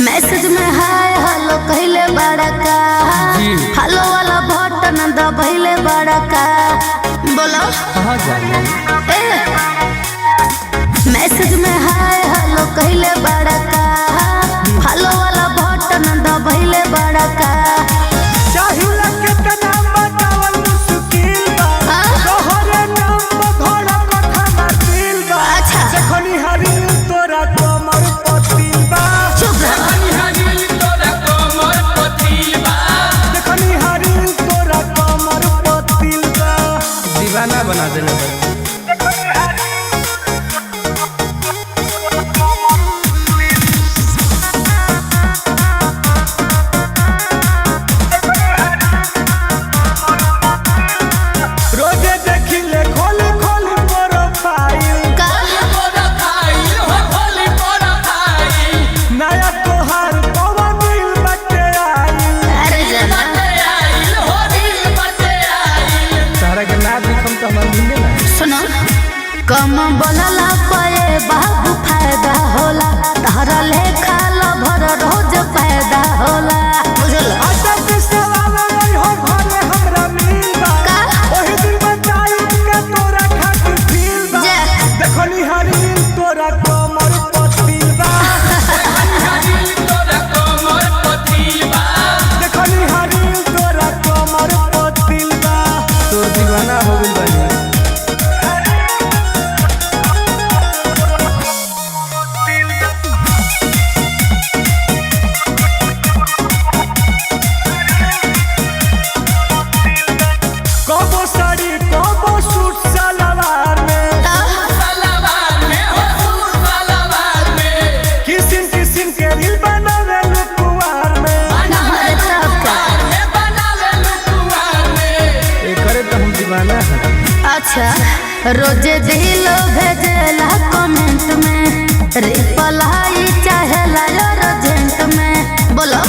message में hi hello कहले बड़ा का हेलो वाला बटन दबैले बड़ा का बोलो कहाँ जाने मैसेज में हाय हेलो कहले बड़ा का हेलो वाला बटन दबैले बड़ा का चाहिए कितना बतावल मुश्किल बा तोहरे नाम घोड़ा कथा बातिल बा अच्छा देखनी हरी तोरा कमर पतिल बा चुप रह देखनी हरी तोरा कमर पतिल बा दीवाना बना देले बा रोजे देखिले खोली खोली प्रोफाइल का नया तोहार पवन दिल बटे आई अरे जना तारा के ना दिखम तो हमर मिले ना सुनो कम बोलला पे बाबू फायदा होला तारा लेखा भर रोज फायदा होला बुझल आटा के सवाल नहीं हो घरे हमरा मिल बा का ओही दिन बताई के तोरा खातिर फील बा जे देखनी हरी तोरा कमर पतिल बा देखनी हरी तोरा कमर पतिल बा तोर दीवाना हो गइल बानी कबो साड़ी कबो सूट सलवार में किसिम किसिम के दिल बनावे लुकुआर में एकरे तो हम दीवाना है अच्छा रोजे दिल भेजेला कमेंट में रिप्लाई चाहेला अर्जेंट में बोलो